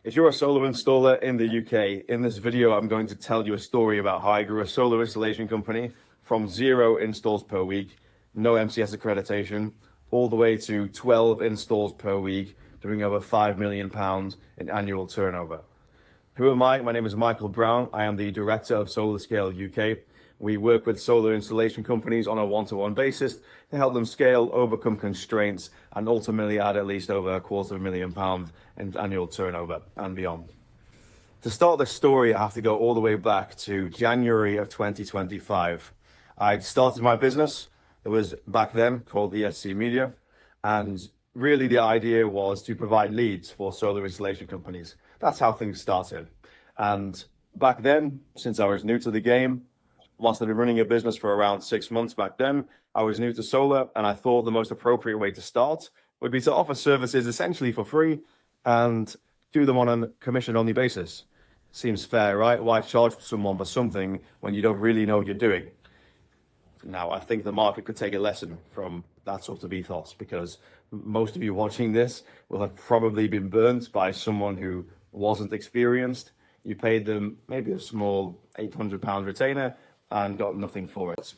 If you're a solar installer in the UK, in this video, I'm going to tell you a story about how I grew a solar installation company from 0 installs per week, no MCS accreditation, all the way to 12 installs per week, doing over £5 million in annual turnover. Who am I? My name is Michael Brown. I am the director of Solar Scale UK. We work with solar installation companies on a one-to-one basis to help them scale, overcome constraints, and ultimately add at least over £250,000 in annual turnover and beyond. To start this story, I have to go all the way back to January of 2025. I started my business. It was back then called ESC Media, and really the idea was to provide leads for solar installation companies. That's how things started. And back then, since I was new to the game, whilst I'd been running a business for around 6 months back then, I was new to solar, and I thought the most appropriate way to start would be to offer services essentially for free and do them on a commission-only basis. Seems fair, right? Why charge someone for something when you don't really know what you're doing? Now, I think the market could take a lesson from that sort of ethos, because most of you watching this will have probably been burnt by someone who wasn't experienced. You paid them maybe a small £800 retainer and got nothing for it.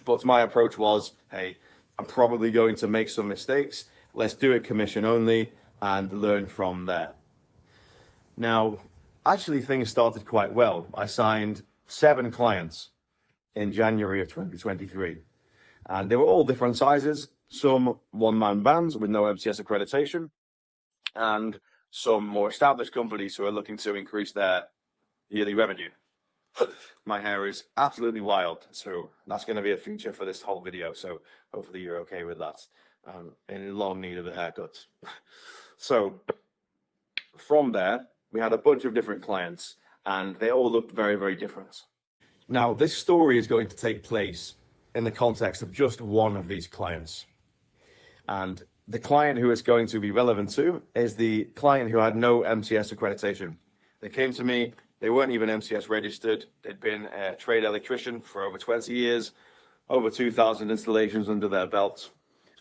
But my approach was, hey, I'm probably going to make some mistakes. Let's do it commission only and learn from there. Now, actually things started quite well. I signed 7 clients in January of 2023. And they were all different sizes, some one-man bands with no MCS accreditation, and some more established companies who are looking to increase their yearly revenue. My hair is absolutely wild, so that's going to be a feature for this whole video, so hopefully you're okay with that. I'm in long need of a haircut. So from there, we had a bunch of different clients, and they all looked very, very different. Now, this story is going to take place in the context of just one of these clients. And the client who it's going to be relevant to is the client who had no MCS accreditation. They came to me. They weren't even MCS registered. They'd been a trade electrician for over 20 years, over 2,000 installations under their belt,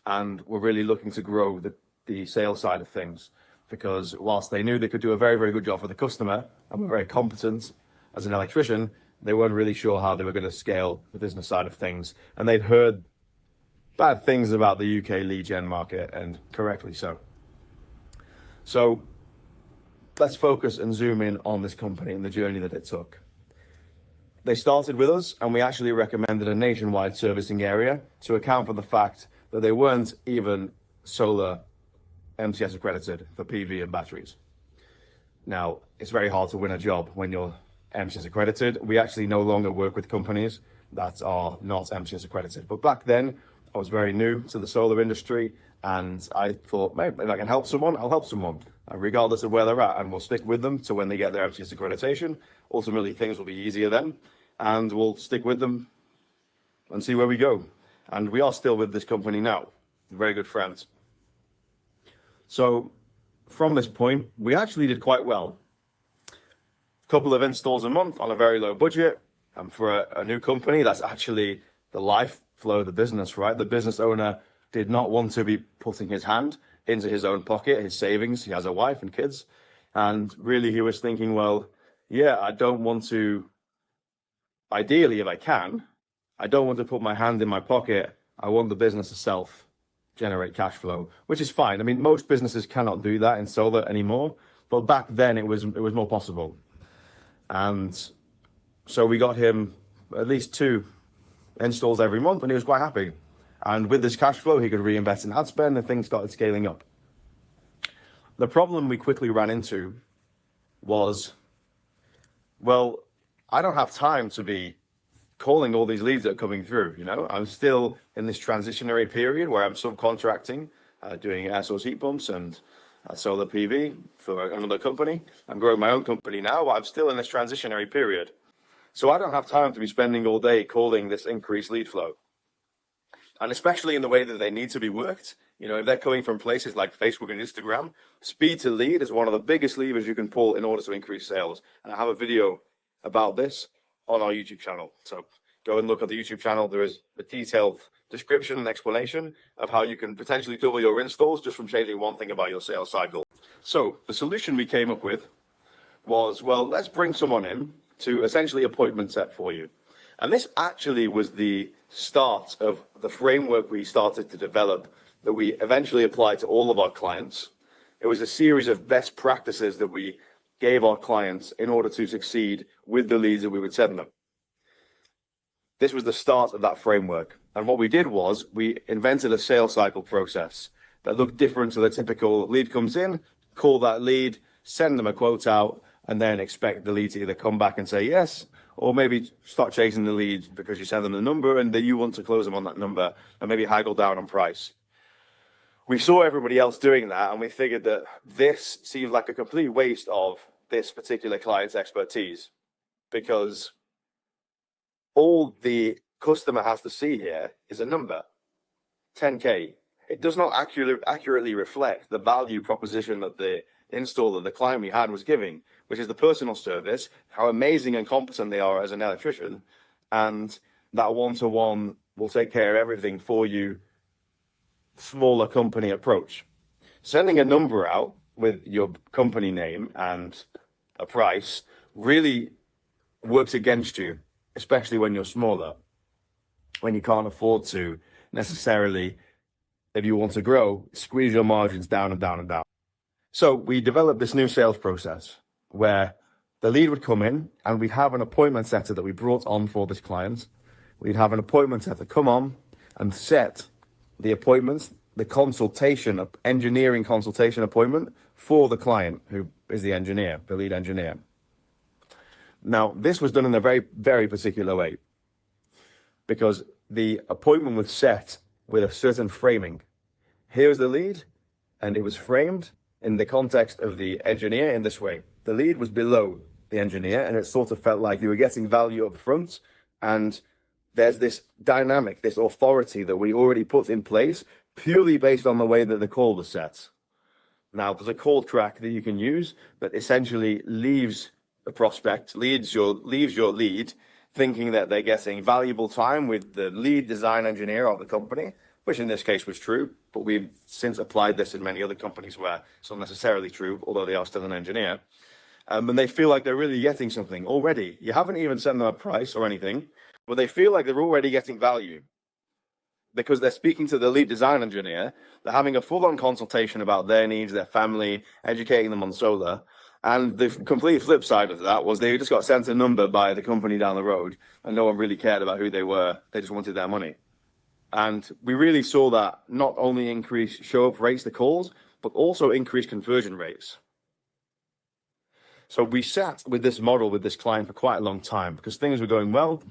and were really looking to grow the sales side of things, because whilst they knew they could do a very, very good job for the customer and were very competent as an electrician, they weren't really sure how they were going to scale the business side of things. And they'd heard bad things about the UK lead gen market, and correctly so. So let's focus and zoom in on this company and the journey that it took. They started with us, and we actually recommended a nationwide servicing area to account for the fact that they weren't even solar MCS accredited for PV and batteries. Now, it's very hard to win a job when you're MCS accredited. We actually no longer work with companies that are not MCS accredited. But back then, I was very new to the solar industry, and I thought, maybe if I can help someone, I'll help someone, regardless of where they're at, and we'll stick with them to when they get their MCS accreditation. Ultimately, things will be easier then, and we'll stick with them and see where we go. And we are still with this company now, very good friends. So from this point, we actually did quite well. A couple of installs a month on a very low budget, and for a new company, that's actually the lifeflow of the business, right? The business owner did not want to be putting his hand into his own pocket, his savings. He has a wife and kids. And really he was thinking, well, yeah, I don't want to, ideally, if I can, I don't want to put my hand in my pocket. I want the business to self-generate cash flow, which is fine. I mean, most businesses cannot do that in solar anymore, but back then it was more possible. And so we got him at least 2 installs every month, and he was quite happy. And with this cash flow, he could reinvest in ad spend, and things started scaling up. The problem we quickly ran into was, well, I don't have time to be calling all these leads that are coming through. You know, I'm still in this transitionary period where I'm subcontracting, doing air source heat pumps and solar PV for another company. I'm growing my own company now, but I'm still in this transitionary period. So I don't have time to be spending all day calling this increased lead flow. And especially in the way that they need to be worked, you know, if they're coming from places like Facebook and Instagram, speed to lead is one of the biggest levers you can pull in order to increase sales. And I have a video about this on our YouTube channel. So go and look at the YouTube channel. There is a detailed description and explanation of how you can potentially double your installs just from changing one thing about your sales cycle. So the solution we came up with was, well, let's bring someone in to essentially appointment set for you. And this actually was the start of the framework we started to develop that we eventually applied to all of our clients. It was a series of best practices that we gave our clients in order to succeed with the leads that we would send them. This was the start of that framework. And what we did was we invented a sales cycle process that looked different to the typical lead comes in, call that lead, send them a quote out, and then expect the lead to either come back and say yes, or maybe start chasing the lead because you send them the number and that you want to close them on that number and maybe haggle down on price. We saw everybody else doing that and we figured that this seemed like a complete waste of this particular client's expertise, because all the customer has to see here is a number, 10K. It does not accurately reflect the value proposition that the installer, the client we had, was giving, which is the personal service, how amazing and competent they are as an electrician, and that one-to-one will take care of everything for you, smaller company approach. Sending a number out with your company name and a price really works against you, especially when you're smaller, when you can't afford to necessarily, if you want to grow, squeeze your margins down and down and down. So we developed this new sales process where the lead would come in and we'd have an appointment setter that we brought on for this client. We'd have an appointment setter come on and set the appointments, the consultation, engineering consultation appointment for the client, who is the engineer, the lead engineer. Now, this was done in a very, very particular way because the appointment was set with a certain framing. Here's the lead, and it was framed in the context of the engineer in this way. The lead was below the engineer, and it sort of felt like you were getting value up front, and there's this dynamic, this authority that we already put in place purely based on the way that the call was set. Now, there's a call track that you can use that essentially leaves the prospect, leaves your lead thinking that they're getting valuable time with the lead design engineer of the company, which in this case was true, but we've since applied this in many other companies where it's not necessarily true, although they are still an engineer. And they feel like they're really getting something already. You haven't even sent them a price or anything, but they feel like they're already getting value because they're speaking to the lead design engineer. They're having a full-on consultation about their needs, their family, educating them on solar. And the complete flip side of that was they just got sent a number by the company down the road and no one really cared about who they were. They just wanted their money. And we really saw that not only increase show-up rates, the calls, but also increase conversion rates. So we sat with this model with this client for quite a long time because things were going well.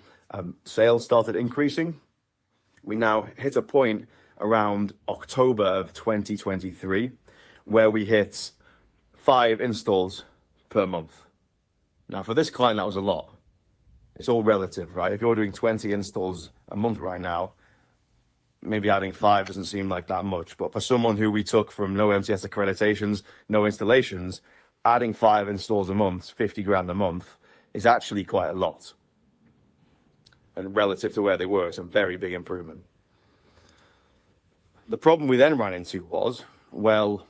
Sales started increasing. We now hit a point around October of 2023 where we hit 5 installs per month. Now, for this client, that was a lot. It's all relative, right? If you're doing 20 installs a month right now, maybe adding 5 doesn't seem like that much. But for someone who we took from no MCS accreditations, no installations, adding 5 installs a month, 50 grand a month, is actually quite a lot. And relative to where they were, it's a very big improvement. The problem we then ran into was, well,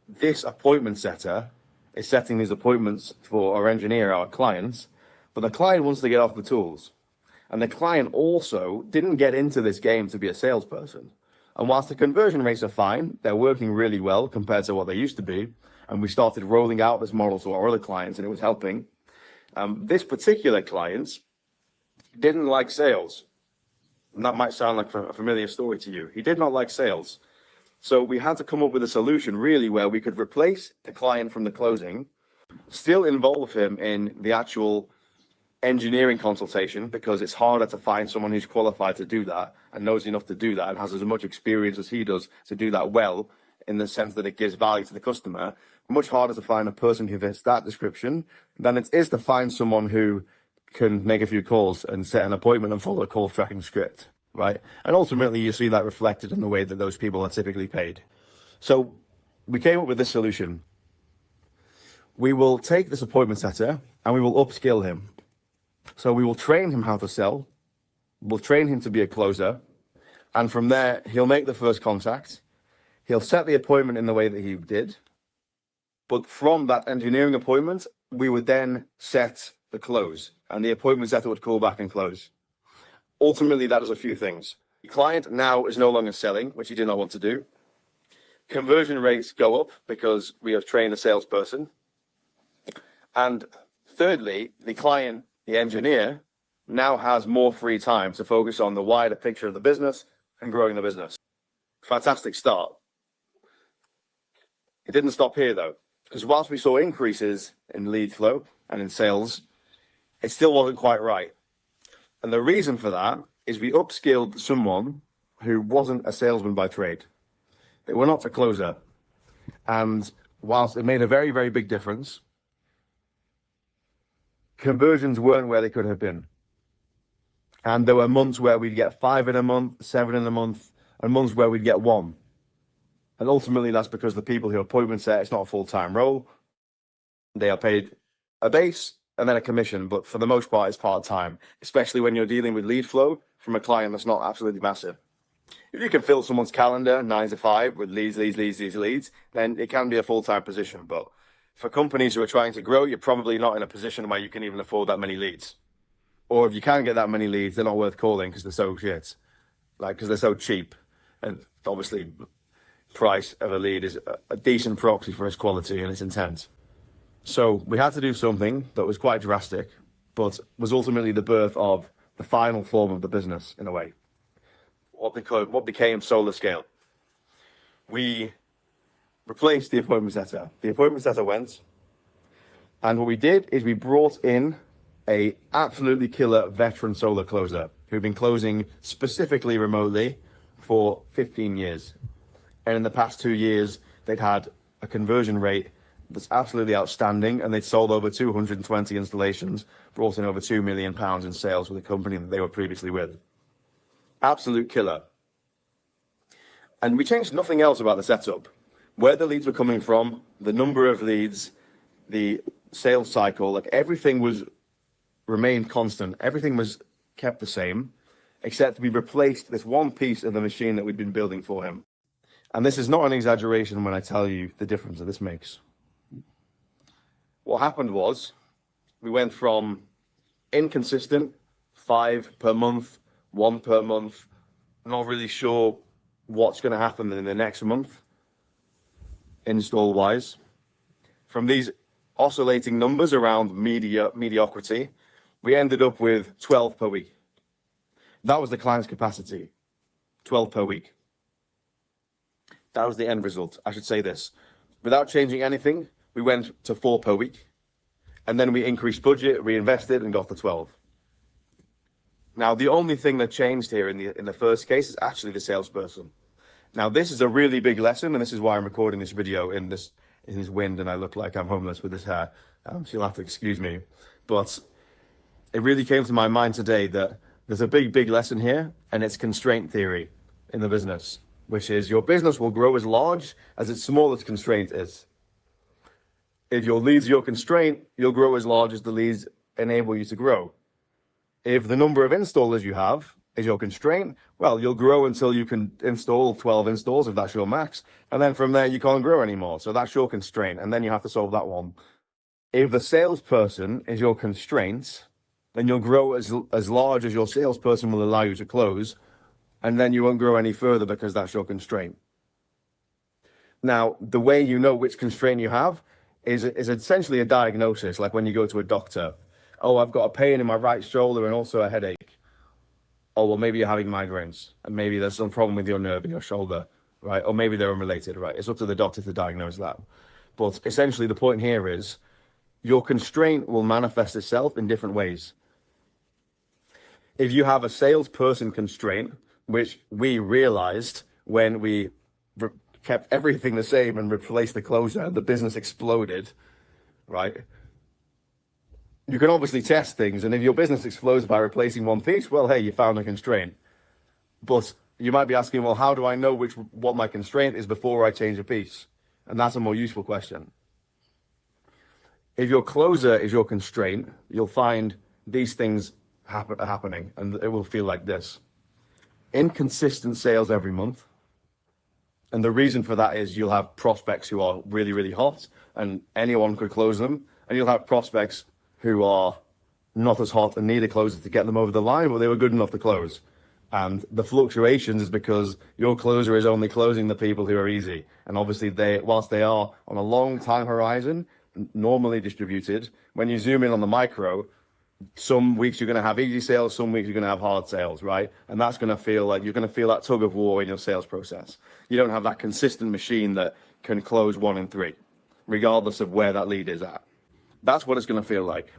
this appointment setter is setting these appointments for our engineer, our clients, but the client wants to get off the tools. And the client also didn't get into this game to be a salesperson. And whilst the conversion rates are fine, they're working really well compared to what they used to be. And we started rolling out this model to our other clients and it was helping. This particular client didn't like sales. And that might sound like a familiar story to you. He did not like sales. So we had to come up with a solution really where we could replace the client from the closing, still involve him in the actual engineering consultation because it's harder to find someone who's qualified to do that and knows enough to do that and has as much experience as he does to do that well in the sense that it gives value to the customer. Much harder to find a person who fits that description than it is to find someone who can make a few calls and set an appointment and follow a call tracking script. Right? And ultimately, you see that reflected in the way that those people are typically paid. So we came up with this solution. We will take this appointment setter and we will upskill him. So we will train him how to sell. We'll train him to be a closer. And from there, he'll make the first contact. He'll set the appointment in the way that he did. But from that engineering appointment, we would then set the close, and the appointment setter would call back and close. Ultimately, that does a few things. The client now is no longer selling, which he did not want to do. Conversion rates go up because we have trained a salesperson. And thirdly, the client, the engineer, now has more free time to focus on the wider picture of the business and growing the business. Fantastic start. It didn't stop here though, because whilst we saw increases in lead flow and in sales, it still wasn't quite right. And the reason for that is we upskilled someone who wasn't a salesman by trade. They were not a closer. And whilst it made a very, very big difference, conversions weren't where they could have been. And there were months where we'd get 5 in a month, 7 in a month, and months where we'd get 1. And ultimately, that's because the people who appointment set, it's not a full-time role. They are paid a base and then a commission, but for the most part, it's part-time, especially when you're dealing with lead flow from a client that's not absolutely massive. If you can fill someone's calendar 9 to 5 with leads, then it can be a full-time position. But for companies who are trying to grow, you're probably not in a position where you can even afford that many leads. Or if you can get that many leads, they're not worth calling because they're so shit. Because they're so cheap. And obviously, price of a lead is a decent proxy for its quality and its intent. So we had to do something that was quite drastic, but was ultimately the birth of the final form of the business, in a way. What became Solar Scale. We replaced the appointment setter. The appointment setter went, and what we did is we brought in a absolutely killer veteran solar closer who'd been closing specifically remotely for 15 years. And in the past 2 years, they'd had a conversion rate that's absolutely outstanding, and they'd sold over 220 installations, brought in over £2 million in sales with a company that they were previously with. Absolute killer. And we changed nothing else about the setup. Where the leads were coming from, the number of leads, the sales cycle, like everything remained constant. Everything was kept the same, except we replaced this one piece of the machine that we'd been building for him. And this is not an exaggeration when I tell you the difference that this makes. What happened was, we went from inconsistent, 5 per month, 1 per month, not really sure what's going to happen in the next month, install-wise. From these oscillating numbers around mediocrity, we ended up with 12 per week. That was the client's capacity, 12 per week. That was the end result. I should say this. Without changing anything, we went to 4 per week. And then we increased budget, reinvested, and got to 12. Now, the only thing that changed here in the first case is actually the salesperson. Now, this is a really big lesson, and this is why I'm recording this video in this wind, and I look like I'm homeless with this hair. So you'll have to excuse me. But it really came to my mind today that there's a big lesson here, and it's constraint theory in the business, which is your business will grow as large as its smallest constraint is. If your leads are your constraint, you'll grow as large as the leads enable you to grow. If the number of installers you have is your constraint, well, you'll grow until you can install 12 installs if that's your max. And then from there, you can't grow anymore. So that's your constraint. And then you have to solve that one. If the salesperson is your constraint, then you'll grow as large as your salesperson will allow you to close. And then you won't grow any further because that's your constraint. Now, the way you know which constraint you have is essentially a diagnosis, like when you go to a doctor. Oh, I've got a pain in my right shoulder and also a headache. Oh, well, maybe you're having migraines, and maybe there's some problem with your nerve in your shoulder, right? Or maybe they're unrelated, right? It's up to the doctor to diagnose that. But essentially, the point here is your constraint will manifest itself in different ways. If you have a salesperson constraint, which we realized when we kept everything the same and replaced the closer, the business exploded, right? You can obviously test things, and if your business explodes by replacing one piece, well, hey, you found a constraint. But you might be asking, well, how do I know what my constraint is before I change a piece? And that's a more useful question. If your closer is your constraint, you'll find these things happening, and it will feel like this. Inconsistent sales every month, And the reason for that is you'll have prospects who are really, really hot and anyone could close them. And you'll have prospects who are not as hot and need a closer to get them over the line, but they were good enough to close. And the fluctuations is because your closer is only closing the people who are easy. And obviously whilst they are on a long time horizon, normally distributed, when you zoom in on the micro, some weeks you're going to have easy sales, some weeks you're going to have hard sales, right? And that's going to feel like you're going to feel that tug of war in your sales process. You don't have that consistent machine that can close 1 in 3, regardless of where that lead is at. That's what it's going to feel like.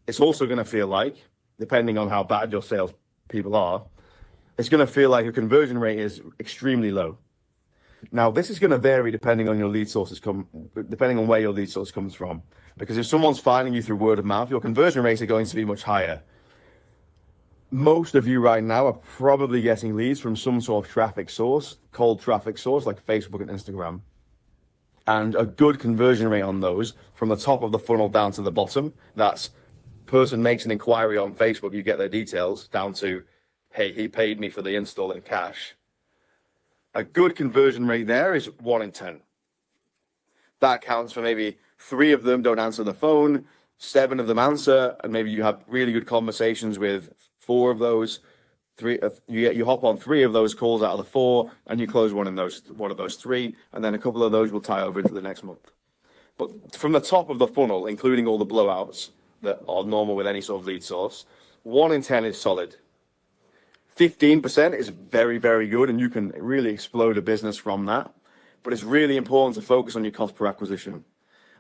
It's also going to feel like, depending on how bad your sales people are, it's going to feel like your conversion rate is extremely low. Now, this is going to vary depending on your lead sources depending on where your lead source comes from. Because if someone's finding you through word of mouth, your conversion rates are going to be much higher. Most of you right now are probably getting leads from some sort of traffic source, cold traffic source like Facebook and Instagram. And a good conversion rate on those from the top of the funnel down to the bottom, that's person makes an inquiry on Facebook, you get their details, down to, hey, he paid me for the install in cash. A good conversion rate there is 1 in 10. That accounts for maybe 3 of them don't answer the phone, 7 of them answer, and maybe you have really good conversations with 4 of those. You hop on 3 of those calls out of the 4, and you close one of those 3, and then a couple of those will tie over into the next month. But from the top of the funnel, including all the blowouts that are normal with any sort of lead source, 1 in 10 is solid. 15% is very, very good, and you can really explode a business from that. But it's really important to focus on your cost per acquisition.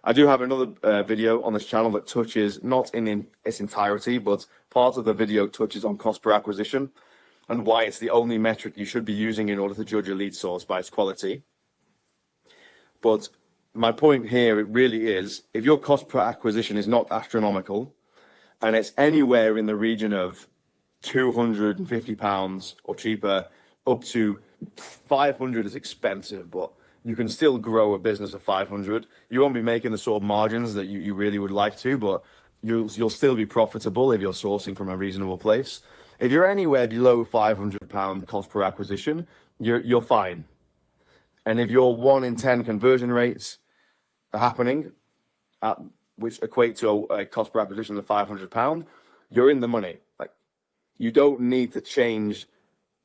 I do have another video on this channel that touches, not in its entirety, but part of the video touches on cost per acquisition and why it's the only metric you should be using in order to judge a lead source by its quality. But my point here, it really is, if your cost per acquisition is not astronomical and it's anywhere in the region of £250 or cheaper, up to 500 is expensive, but you can still grow a business of 500. You won't be making the sort of margins that you really would like to, but you'll still be profitable if you're sourcing from a reasonable place. If you're anywhere below £500 cost per acquisition, you're fine. And if your 1 in 10 conversion rates are happening, which equate to a cost per acquisition of £500, you're in the money. Like, you don't need to change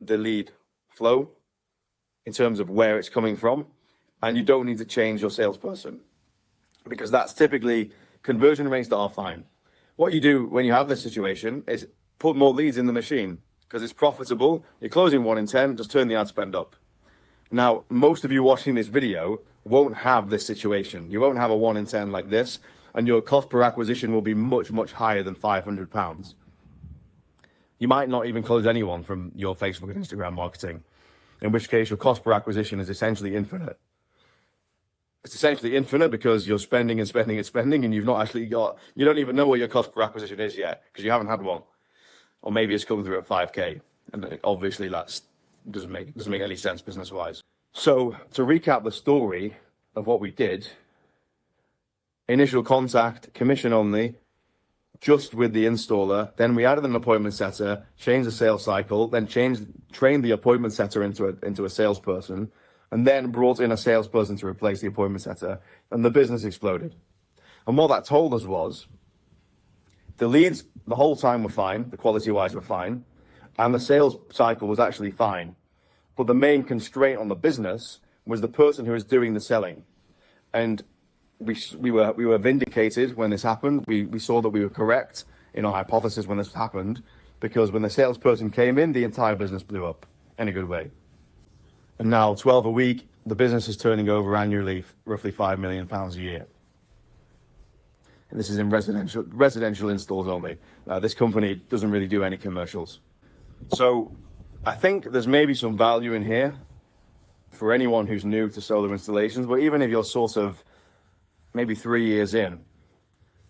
the lead flow in terms of where it's coming from, and you don't need to change your salesperson, because that's typically conversion rates that are fine. What you do when you have this situation is put more leads in the machine because it's profitable. You're closing 1 in 10, just turn the ad spend up. Now, most of you watching this video won't have this situation. You won't have a 1 in 10 like this, and your cost per acquisition will be much, much higher than £500. You might not even close anyone from your Facebook and Instagram marketing, in which case your cost per acquisition is essentially infinite. It's essentially infinite because you're spending and spending and spending, and you don't even know what your cost per acquisition is yet because you haven't had one. Or maybe it's coming through at 5K, and obviously that doesn't make any sense business-wise. So to recap the story of what we did, initial contact, commission only, just with the installer. Then we added an appointment setter, changed the sales cycle, then trained the appointment setter into a salesperson, and then brought in a salesperson to replace the appointment setter, and the business exploded. And what that told us was the leads the whole time were fine, the quality-wise were fine, and the sales cycle was actually fine. But the main constraint on the business was the person who was doing the selling. And we were vindicated when this happened. We saw that we were correct in our hypothesis when this happened, because when the salesperson came in, the entire business blew up in a good way. And now 12 a week, the business is turning over annually roughly £5 million a year. And this is in residential installs only. This company doesn't really do any commercials. So I think there's maybe some value in here for anyone who's new to solar installations, but even if you're sort of maybe 3 years in,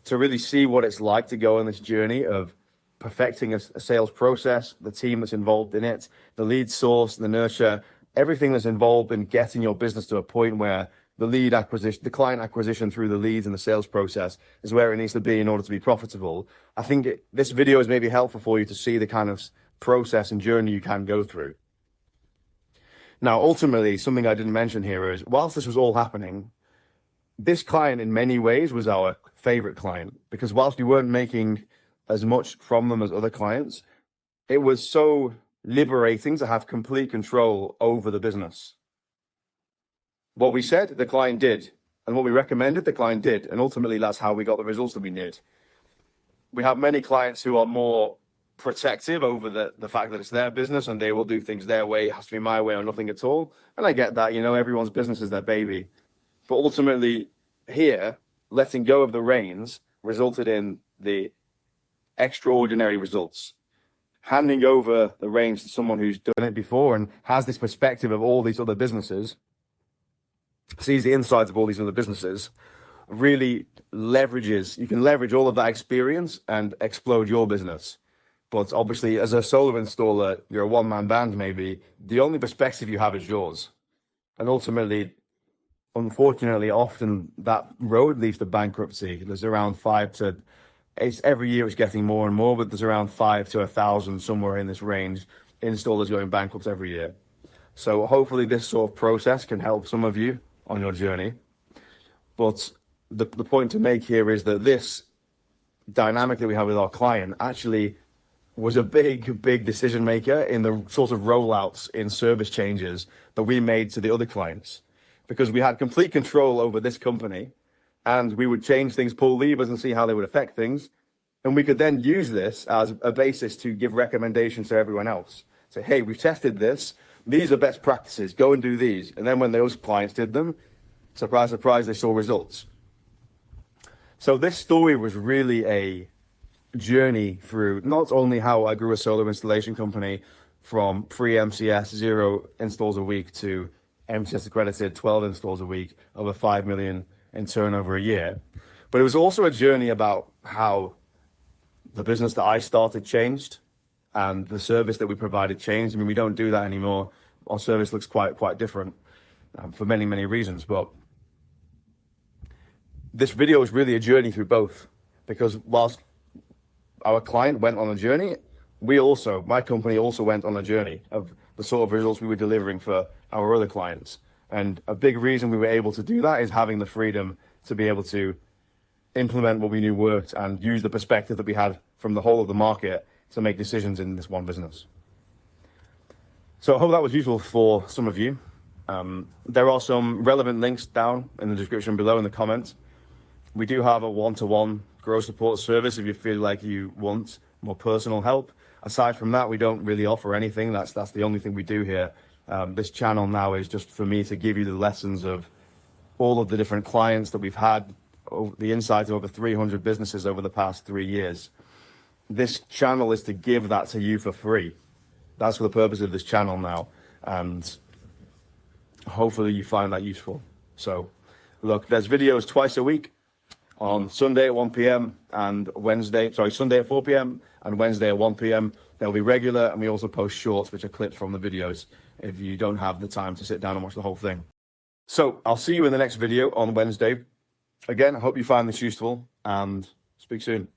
to really see what it's like to go on this journey of perfecting a sales process, the team that's involved in it, the lead source, the nurture, everything that's involved in getting your business to a point where the client acquisition through the leads and the sales process is where it needs to be in order to be profitable. I think this video is maybe helpful for you to see the kind of process and journey you can go through. Now, ultimately, something I didn't mention here is, whilst this was all happening, this client in many ways was our favorite client, because whilst we weren't making as much from them as other clients, it was so liberating to have complete control over the business. What we said, the client did. And what we recommended, the client did. And ultimately, that's how we got the results that we did. We have many clients who are more protective over the fact that it's their business and they will do things their way. It has to be my way or nothing at all. And I get that, everyone's business is their baby. But ultimately, here, letting go of the reins resulted in the extraordinary results. Handing over the reins to someone who's done it before and has this perspective of all these other businesses, sees the insides of all these other businesses, really leverages, you can leverage all of that experience and explode your business. But obviously, as a solar installer, you're a one-man band maybe, the only perspective you have is yours. And ultimately, unfortunately, often that road leads to bankruptcy. There's around every year it's getting more and more, but there's around 5 to 1,000, somewhere in this range, installers going bankrupt every year. So hopefully this sort of process can help some of you on your journey. But the point to make here is that this dynamic that we have with our client actually was a big decision maker in the sort of rollouts in service changes that we made to the other clients, because we had complete control over this company and we would change things, pull levers and see how they would affect things. And we could then use this as a basis to give recommendations to everyone else. Say, hey, we've tested this. These are best practices. Go and do these. And then when those clients did them, surprise, surprise, they saw results. So this story was really a journey through not only how I grew a solar installation company from free MCS, 0 installs a week, to MCS accredited 12 installs a week, over 5 million in turnover a year, but it was also a journey about how the business that I started changed and the service that we provided changed. I mean, we don't do that anymore. Our service looks quite different for many reasons, but this video is really a journey through both, because whilst our client went on a journey, my company also went on a journey of the sort of results we were delivering for our other clients. And a big reason we were able to do that is having the freedom to be able to implement what we knew worked and use the perspective that we had from the whole of the market to make decisions in this one business. So I hope that was useful for some of you. There are some relevant links down in the description below in the comments. We do have a one-to-one growth support service if you feel like you want more personal help. Aside from that, we don't really offer anything. That's the only thing we do here. This channel now is just for me to give you the lessons of all of the different clients that we've had, the insights of over 300 businesses over the past 3 years. This channel is to give that to you for free. That's for the purpose of this channel now. And hopefully you find that useful. So look, there's videos twice a week, on Sunday at 1 p.m. and Sunday at 4 p.m. and Wednesday at 1 p.m. They'll be regular, and we also post shorts, which are clips from the videos if you don't have the time to sit down and watch the whole thing. So I'll see you in the next video on Wednesday. Again, I hope you find this useful, and speak soon.